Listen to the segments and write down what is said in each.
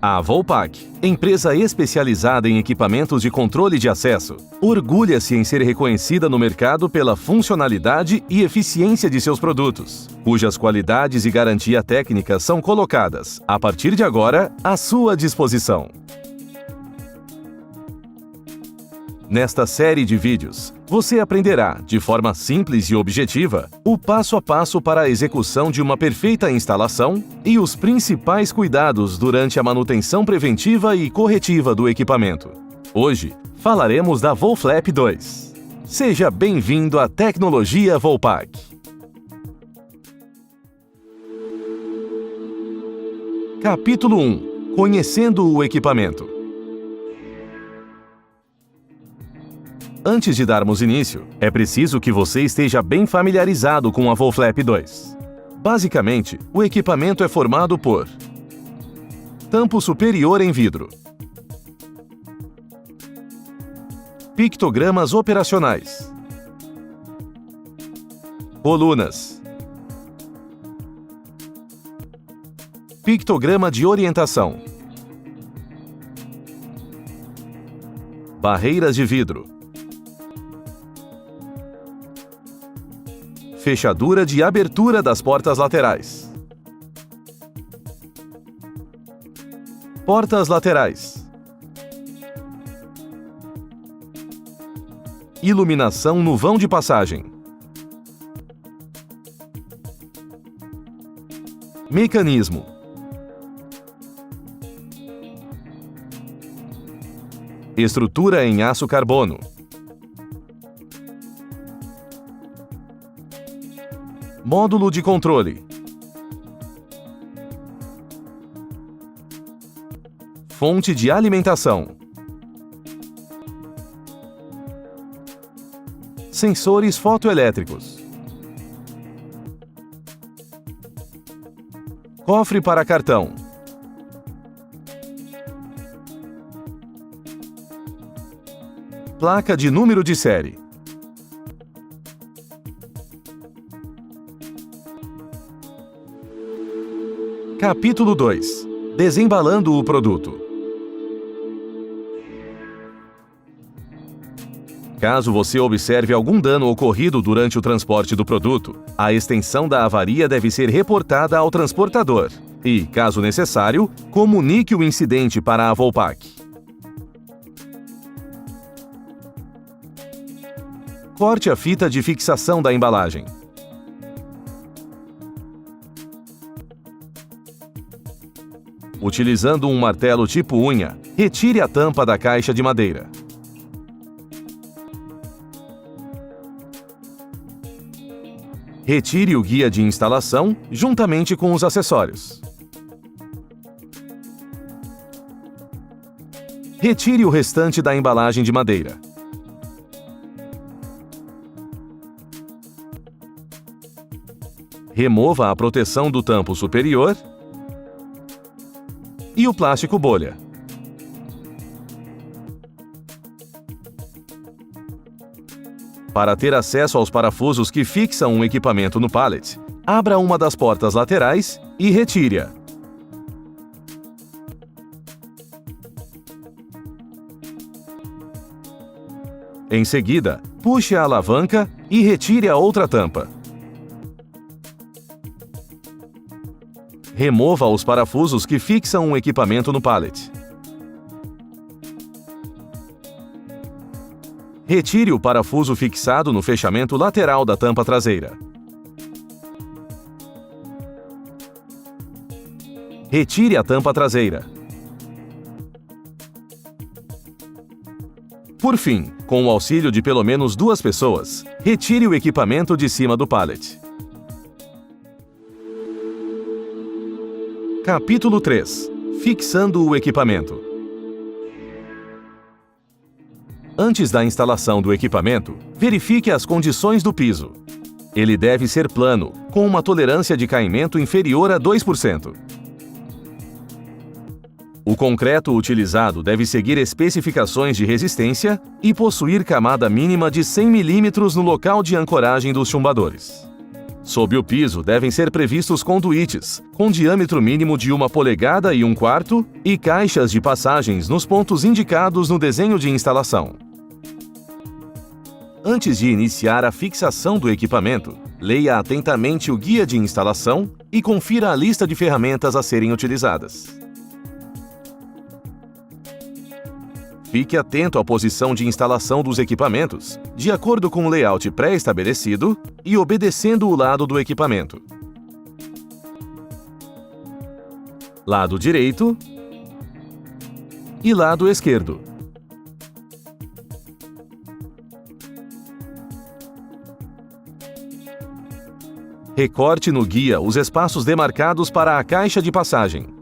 A Volpac, empresa especializada em equipamentos de controle de acesso, orgulha-se em ser reconhecida no mercado pela funcionalidade e eficiência de seus produtos, cujas qualidades e garantia técnica são colocadas, a partir de agora, à sua disposição. Nesta série de vídeos, você aprenderá, de forma simples e objetiva, o passo a passo para a execução de uma perfeita instalação e os principais cuidados durante a manutenção preventiva e corretiva do equipamento. Hoje, falaremos da Volflap 2. Seja bem-vindo à tecnologia Volpac. Capítulo 1. Conhecendo o equipamento. Antes de darmos início, é preciso que você esteja bem familiarizado com a Volflap 2. Basicamente, o equipamento é formado por tampo superior em vidro, pictogramas operacionais, colunas, pictograma de orientação, barreiras de vidro, fechadura de abertura das portas laterais, portas laterais, iluminação no vão de passagem, mecanismo, estrutura em aço carbono, módulo de controle, fonte de alimentação, sensores fotoelétricos, cofre para cartão, placa de número de série. Capítulo 2. Desembalando o produto. Caso você observe algum dano ocorrido durante o transporte do produto, a extensão da avaria deve ser reportada ao transportador e, caso necessário, comunique o incidente para a Volpac. Corte a fita de fixação da embalagem. Utilizando um martelo tipo unha, retire a tampa da caixa de madeira. Retire o guia de instalação juntamente com os acessórios. Retire o restante da embalagem de madeira. Remova a proteção do tampo superior e o plástico bolha. Para ter acesso aos parafusos que fixam um equipamento no pallet, abra uma das portas laterais e retire-a. Em seguida, puxe a alavanca e retire a outra tampa. Remova os parafusos que fixam um equipamento no pallet. Retire o parafuso fixado no fechamento lateral da tampa traseira. Retire a tampa traseira. Por fim, com o auxílio de pelo menos 2 pessoas, retire o equipamento de cima do pallet. Capítulo 3. Fixando o equipamento. Antes da instalação do equipamento, verifique as condições do piso. Ele deve ser plano, com uma tolerância de caimento inferior a 2%. O concreto utilizado deve seguir especificações de resistência e possuir camada mínima de 100 mm no local de ancoragem dos chumbadores. Sob o piso devem ser previstos conduítes, com diâmetro mínimo de 1,25 polegadas e caixas de passagens nos pontos indicados no desenho de instalação. Antes de iniciar a fixação do equipamento, leia atentamente o guia de instalação e confira a lista de ferramentas a serem utilizadas. Fique atento à posição de instalação dos equipamentos, de acordo com o layout pré-estabelecido e obedecendo o lado do equipamento. Lado direito e lado esquerdo. Recorte no guia os espaços demarcados para a caixa de passagem.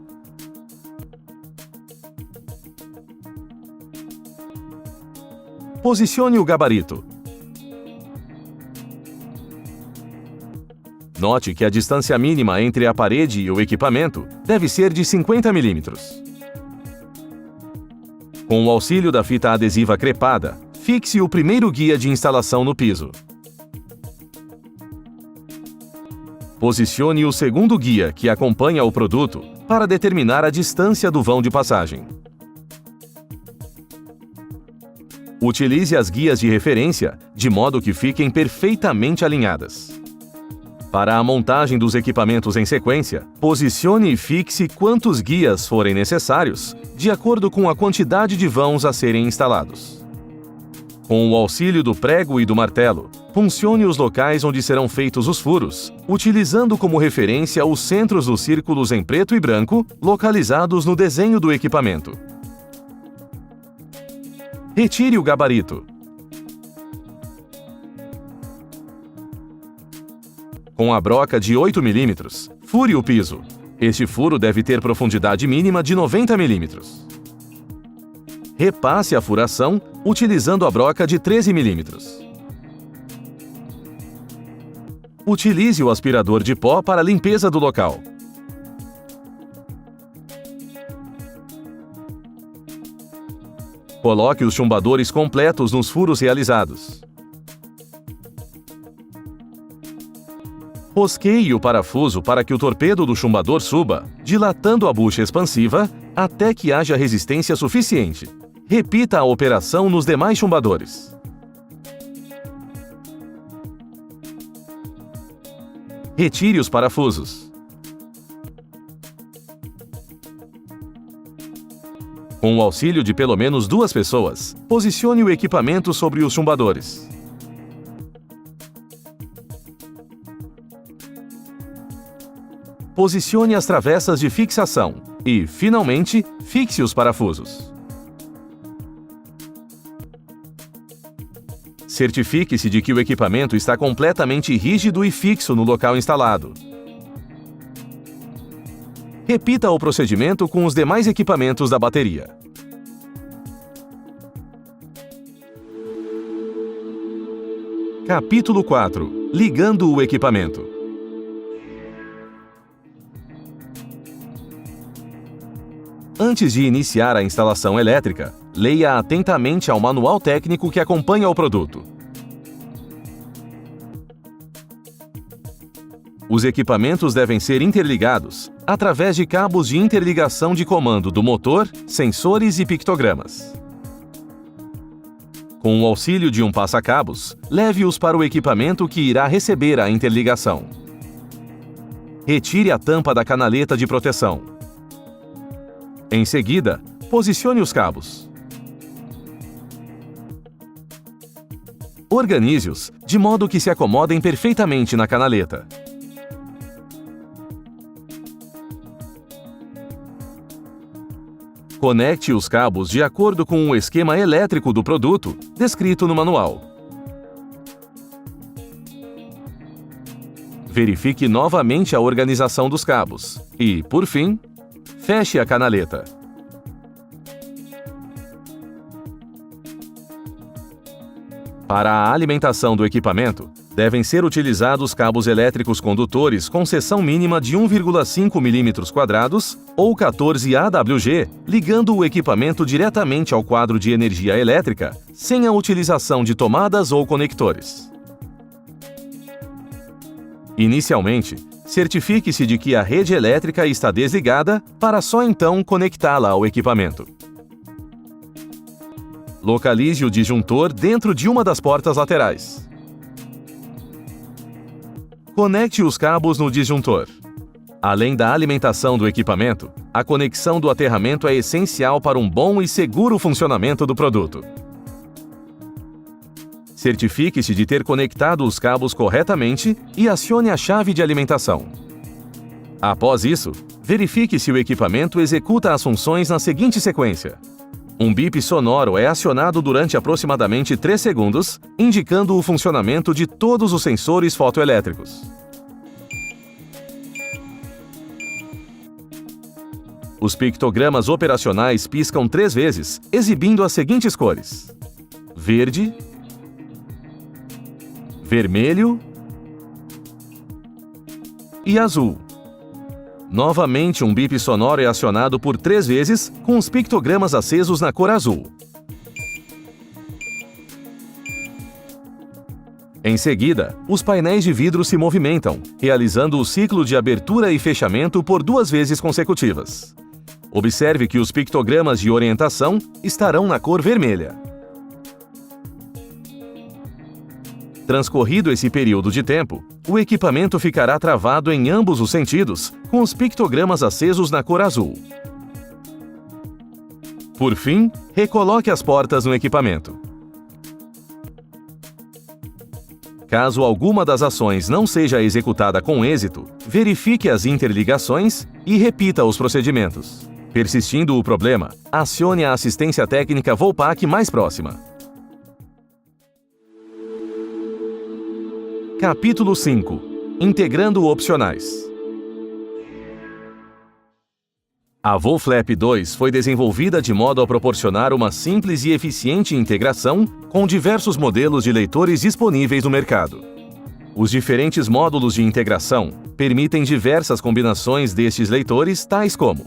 Posicione o gabarito. Note que a distância mínima entre a parede e o equipamento deve ser de 50 mm. Com o auxílio da fita adesiva crepada, fixe o primeiro guia de instalação no piso. Posicione o segundo guia que acompanha o produto para determinar a distância do vão de passagem. Utilize as guias de referência, de modo que fiquem perfeitamente alinhadas. Para a montagem dos equipamentos em sequência, posicione e fixe quantos guias forem necessários, de acordo com a quantidade de vãos a serem instalados. Com o auxílio do prego e do martelo, funcione os locais onde serão feitos os furos, utilizando como referência os centros dos círculos em preto e branco, localizados no desenho do equipamento. Retire o gabarito. Com a broca de 8 mm, fure o piso. Este furo deve ter profundidade mínima de 90 mm. Repasse a furação utilizando a broca de 13 mm. Utilize o aspirador de pó para a limpeza do local. Coloque os chumbadores completos nos furos realizados. Rosqueie o parafuso para que o torpedo do chumbador suba, dilatando a bucha expansiva até que haja resistência suficiente. Repita a operação nos demais chumbadores. Retire os parafusos. Com o auxílio de pelo menos 2 pessoas, posicione o equipamento sobre os chumbadores. Posicione as travessas de fixação e, finalmente, fixe os parafusos. Certifique-se de que o equipamento está completamente rígido e fixo no local instalado. Repita o procedimento com os demais equipamentos da bateria. Capítulo 4. Ligando o equipamento. Antes de iniciar a instalação elétrica, leia atentamente ao manual técnico que acompanha o produto. Os equipamentos devem ser interligados através de cabos de interligação de comando do motor, sensores e pictogramas. Com o auxílio de um passa-cabos, leve-os para o equipamento que irá receber a interligação. Retire a tampa da canaleta de proteção. Em seguida, posicione os cabos. Organize-os de modo que se acomodem perfeitamente na canaleta. Conecte os cabos de acordo com o esquema elétrico do produto, descrito no manual. Verifique novamente a organização dos cabos e, por fim, feche a canaleta. Para a alimentação do equipamento, devem ser utilizados cabos elétricos condutores com seção mínima de 1,5 mm² ou 14 AWG, ligando o equipamento diretamente ao quadro de energia elétrica, sem a utilização de tomadas ou conectores. Inicialmente, certifique-se de que a rede elétrica está desligada para só então conectá-la ao equipamento. Localize o disjuntor dentro de uma das portas laterais. Conecte os cabos no disjuntor. Além da alimentação do equipamento, a conexão do aterramento é essencial para um bom e seguro funcionamento do produto. Certifique-se de ter conectado os cabos corretamente e acione a chave de alimentação. Após isso, verifique se o equipamento executa as funções na seguinte sequência. Um bip sonoro é acionado durante aproximadamente 3 segundos, indicando o funcionamento de todos os sensores fotoelétricos. Os pictogramas operacionais piscam 3 vezes, exibindo as seguintes cores: verde, vermelho e azul. Novamente, um bip sonoro é acionado por 3 vezes, com os pictogramas acesos na cor azul. Em seguida, os painéis de vidro se movimentam, realizando o ciclo de abertura e fechamento por 2 vezes consecutivas. Observe que os pictogramas de orientação estarão na cor vermelha. Transcorrido esse período de tempo, o equipamento ficará travado em ambos os sentidos, com os pictogramas acesos na cor azul. Por fim, recoloque as portas no equipamento. Caso alguma das ações não seja executada com êxito, verifique as interligações e repita os procedimentos. Persistindo o problema, acione a assistência técnica Volpac mais próxima. Capítulo 5. Integrando opcionais. A Volflap 2 foi desenvolvida de modo a proporcionar uma simples e eficiente integração com diversos modelos de leitores disponíveis no mercado. Os diferentes módulos de integração permitem diversas combinações destes leitores, tais como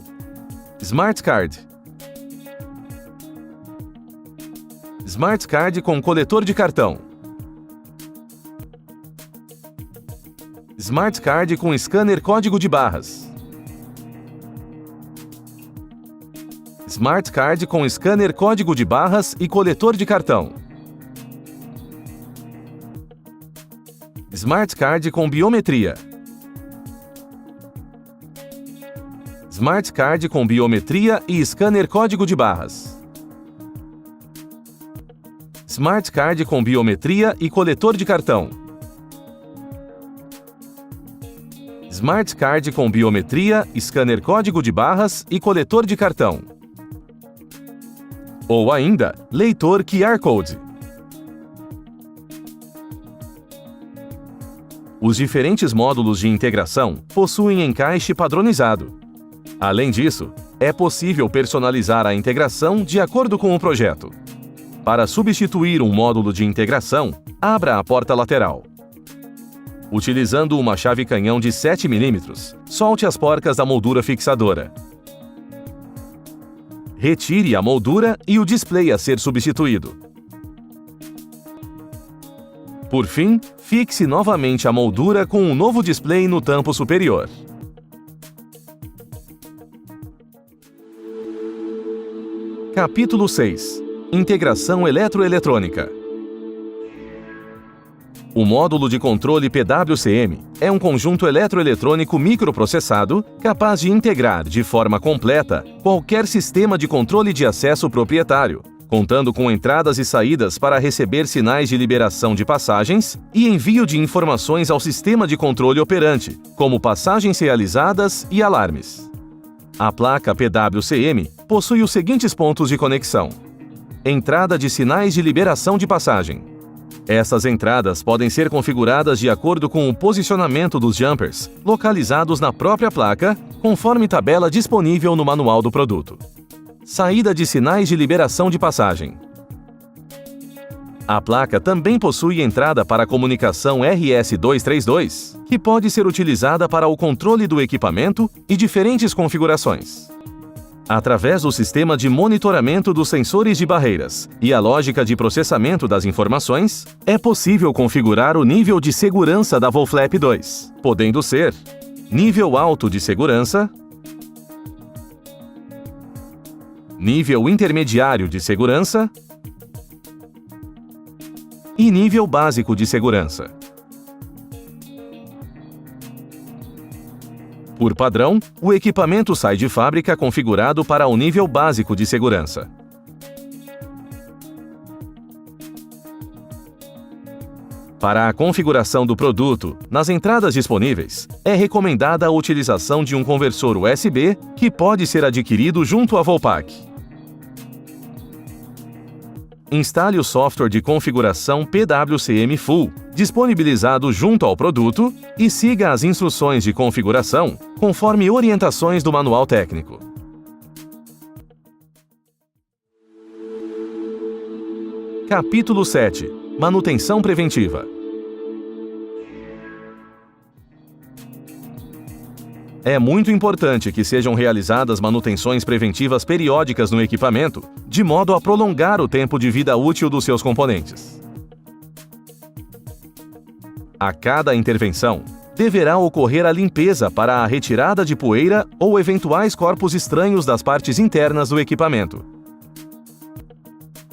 Smart Card, Smart Card com coletor de cartão, Smart Card com scanner código de barras, Smart Card com scanner código de barras e coletor de cartão, Smart Card com biometria, Smart Card com biometria e scanner código de barras, Smart Card com biometria e coletor de cartão, Smart Card com biometria, scanner código de barras e coletor de cartão. Ou ainda, leitor QR Code. Os diferentes módulos de integração possuem encaixe padronizado. Além disso, é possível personalizar a integração de acordo com o projeto. Para substituir um módulo de integração, abra a porta lateral. Utilizando uma chave canhão de 7 mm, solte as porcas da moldura fixadora. Retire a moldura e o display a ser substituído. Por fim, fixe novamente a moldura com um novo display no tampo superior. Capítulo 6. Integração eletroeletrônica. O módulo de controle PWCM é um conjunto eletroeletrônico microprocessado capaz de integrar de forma completa qualquer sistema de controle de acesso proprietário, contando com entradas e saídas para receber sinais de liberação de passagens e envio de informações ao sistema de controle operante, como passagens realizadas e alarmes. A placa PWCM possui os seguintes pontos de conexão: entrada de sinais de liberação de passagem. Essas entradas podem ser configuradas de acordo com o posicionamento dos jumpers, localizados na própria placa, conforme tabela disponível no manual do produto. Saída de sinais de liberação de passagem. A placa também possui entrada para a comunicação RS-232, que pode ser utilizada para o controle do equipamento e diferentes configurações. Através do sistema de monitoramento dos sensores de barreiras e a lógica de processamento das informações, é possível configurar o nível de segurança da Volflap 2, podendo ser nível alto de segurança, nível intermediário de segurança e nível básico de segurança. Por padrão, o equipamento sai de fábrica configurado para o nível básico de segurança. Para a configuração do produto, nas entradas disponíveis, é recomendada a utilização de um conversor USB que pode ser adquirido junto à Volpac. Instale o software de configuração PWCM Full, disponibilizado junto ao produto, e siga as instruções de configuração, conforme orientações do manual técnico. Capítulo 7. Manutenção preventiva. É muito importante que sejam realizadas manutenções preventivas periódicas no equipamento, de modo a prolongar o tempo de vida útil dos seus componentes. A cada intervenção, deverá ocorrer a limpeza para a retirada de poeira ou eventuais corpos estranhos das partes internas do equipamento.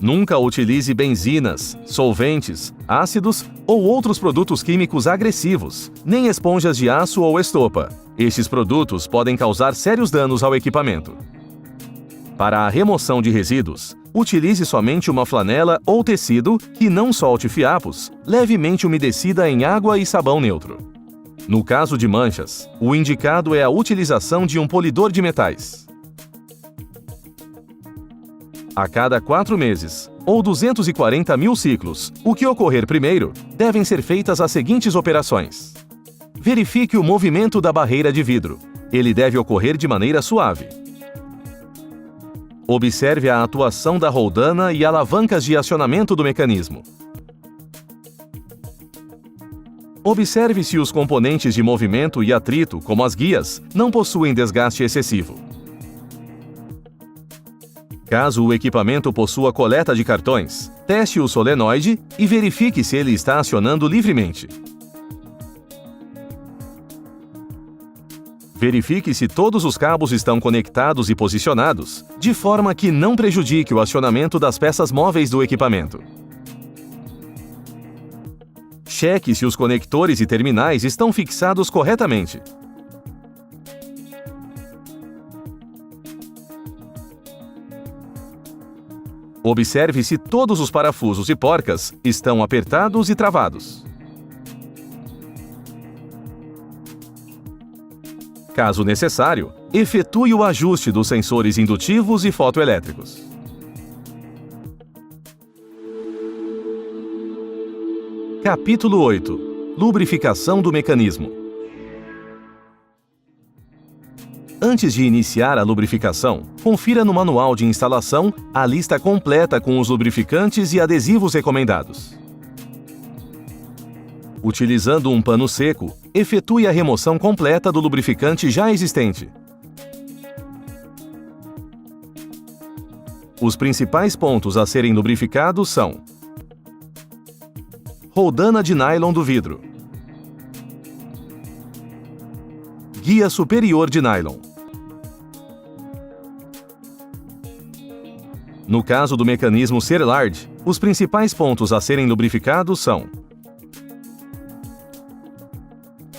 Nunca utilize benzinas, solventes, ácidos ou outros produtos químicos agressivos, nem esponjas de aço ou estopa. Estes produtos podem causar sérios danos ao equipamento. Para a remoção de resíduos, utilize somente uma flanela ou tecido que não solte fiapos, levemente umedecida em água e sabão neutro. No caso de manchas, o indicado é a utilização de um polidor de metais. A cada 4 meses, ou 240 mil ciclos, o que ocorrer primeiro, devem ser feitas as seguintes operações. Verifique o movimento da barreira de vidro. Ele deve ocorrer de maneira suave. Observe a atuação da roldana e alavancas de acionamento do mecanismo. Observe se os componentes de movimento e atrito, como as guias, não possuem desgaste excessivo. Caso o equipamento possua coleta de cartões, teste o solenoide e verifique se ele está acionando livremente. Verifique se todos os cabos estão conectados e posicionados, de forma que não prejudique o acionamento das peças móveis do equipamento. Cheque se os conectores e terminais estão fixados corretamente. Observe se todos os parafusos e porcas estão apertados e travados. Caso necessário, efetue o ajuste dos sensores indutivos e fotoelétricos. Capítulo 8. Lubrificação do mecanismo. Antes de iniciar a lubrificação, confira no manual de instalação a lista completa com os lubrificantes e adesivos recomendados. Utilizando um pano seco, efetue a remoção completa do lubrificante já existente. Os principais pontos a serem lubrificados são: roldana de nylon do vidro, guia superior de nylon. No caso do mecanismo ser large, os principais pontos a serem lubrificados são: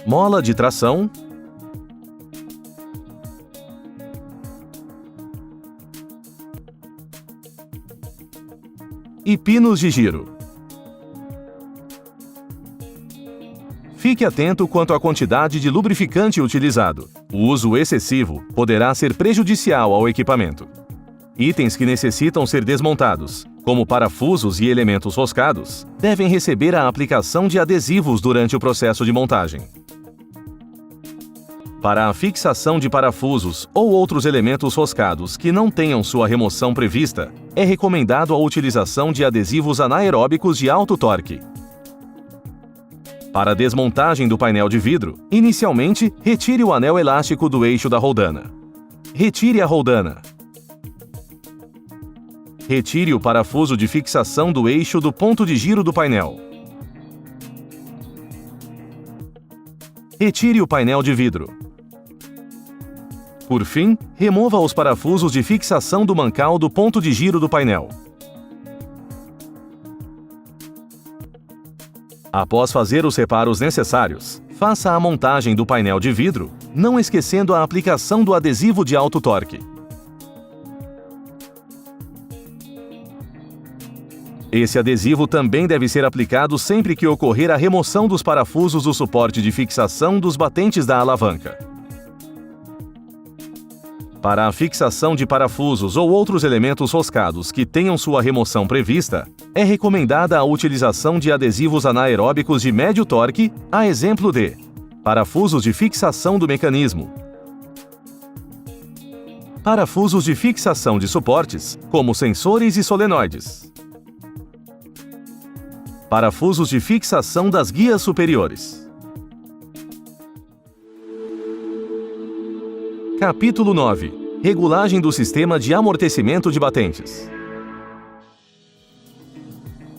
mola de tração, e pinos de giro. Fique atento quanto à quantidade de lubrificante utilizado. O uso excessivo poderá ser prejudicial ao equipamento. Itens que necessitam ser desmontados, como parafusos e elementos roscados, devem receber a aplicação de adesivos durante o processo de montagem. Para a fixação de parafusos ou outros elementos roscados que não tenham sua remoção prevista, é recomendado a utilização de adesivos anaeróbicos de alto torque. Para a desmontagem do painel de vidro, inicialmente, retire o anel elástico do eixo da roldana. Retire a roldana. Retire o parafuso de fixação do eixo do ponto de giro do painel. Retire o painel de vidro. Por fim, remova os parafusos de fixação do mancal do ponto de giro do painel. Após fazer os reparos necessários, faça a montagem do painel de vidro, não esquecendo a aplicação do adesivo de alto torque. Esse adesivo também deve ser aplicado sempre que ocorrer a remoção dos parafusos do suporte de fixação dos batentes da alavanca. Para a fixação de parafusos ou outros elementos roscados que tenham sua remoção prevista, é recomendada a utilização de adesivos anaeróbicos de médio torque, a exemplo de parafusos de fixação do mecanismo, parafusos de fixação de suportes, como sensores e solenoides, parafusos de fixação das guias superiores. Capítulo 9. Regulagem do sistema de amortecimento de batentes.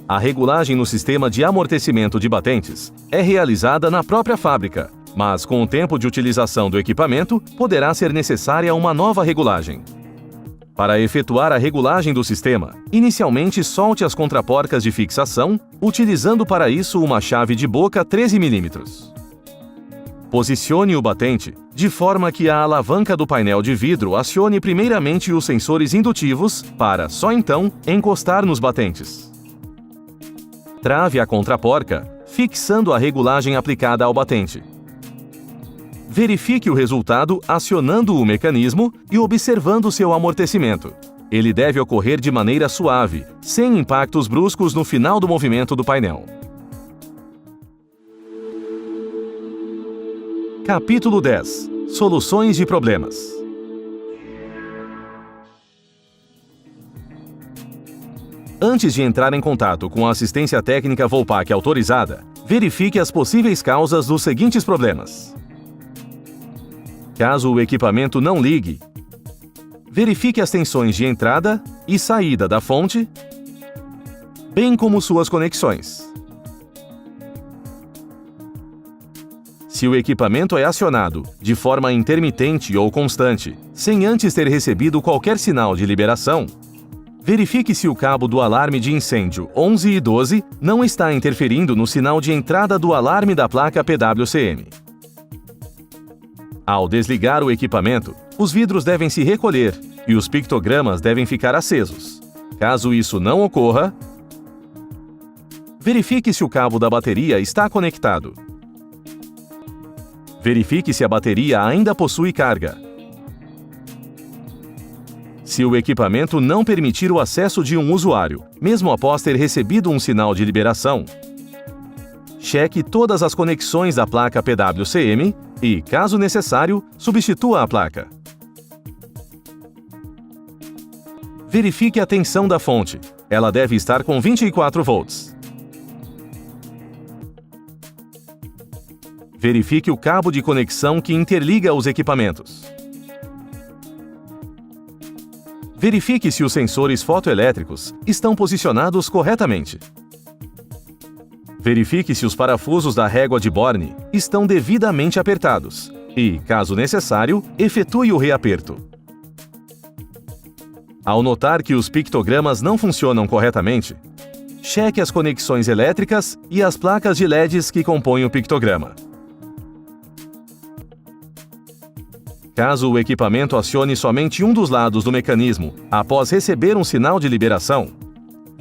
A regulagem no sistema de amortecimento de batentes é realizada na própria fábrica, mas com o tempo de utilização do equipamento, poderá ser necessária uma nova regulagem. Para efetuar a regulagem do sistema, inicialmente solte as contraporcas de fixação, utilizando para isso uma chave de boca 13 mm. Posicione o batente de forma que a alavanca do painel de vidro acione primeiramente os sensores indutivos, para, só então, encostar nos batentes. Trave a contraporca, fixando a regulagem aplicada ao batente. Verifique o resultado acionando o mecanismo e observando seu amortecimento. Ele deve ocorrer de maneira suave, sem impactos bruscos no final do movimento do painel. Capítulo 10. Soluções de problemas. Antes de entrar em contato com a assistência técnica Volpac autorizada, verifique as possíveis causas dos seguintes problemas. Caso o equipamento não ligue, verifique as tensões de entrada e saída da fonte, bem como suas conexões. Se o equipamento é acionado de forma intermitente ou constante, sem antes ter recebido qualquer sinal de liberação, verifique se o cabo do alarme de incêndio 11 e 12 não está interferindo no sinal de entrada do alarme da placa PWCM. Ao desligar o equipamento, os vidros devem se recolher e os pictogramas devem ficar acesos. Caso isso não ocorra, verifique se o cabo da bateria está conectado. Verifique se a bateria ainda possui carga. Se o equipamento não permitir o acesso de um usuário, mesmo após ter recebido um sinal de liberação, cheque todas as conexões da placa PWCM e, caso necessário, substitua a placa. Verifique a tensão da fonte. Ela deve estar com 24 volts. Verifique o cabo de conexão que interliga os equipamentos. Verifique se os sensores fotoelétricos estão posicionados corretamente. Verifique se os parafusos da régua de Borne estão devidamente apertados e, caso necessário, efetue o reaperto. Ao notar que os pictogramas não funcionam corretamente, cheque as conexões elétricas e as placas de LEDs que compõem o pictograma. Caso o equipamento acione somente um dos lados do mecanismo após receber um sinal de liberação,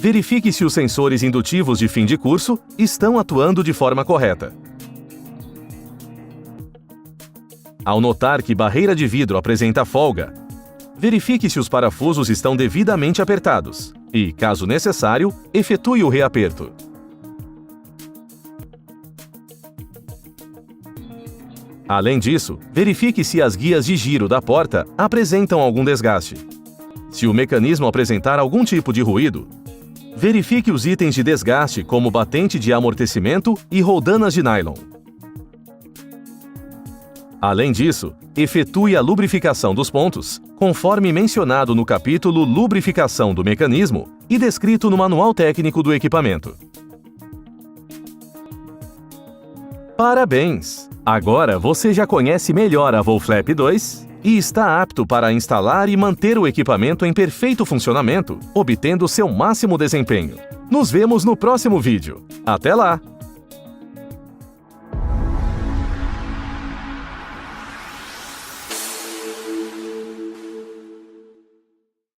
verifique se os sensores indutivos de fim de curso estão atuando de forma correta. Ao notar que barreira de vidro apresenta folga, verifique se os parafusos estão devidamente apertados e, caso necessário, efetue o reaperto. Além disso, verifique se as guias de giro da porta apresentam algum desgaste. Se o mecanismo apresentar algum tipo de ruído, verifique os itens de desgaste como batente de amortecimento e roldanas de nylon. Além disso, efetue a lubrificação dos pontos conforme mencionado no capítulo Lubrificação do mecanismo e descrito no Manual Técnico do equipamento. Parabéns! Agora você já conhece melhor a Volflap 2 e está apto para instalar e manter o equipamento em perfeito funcionamento, obtendo seu máximo desempenho. Nos vemos no próximo vídeo. Até lá!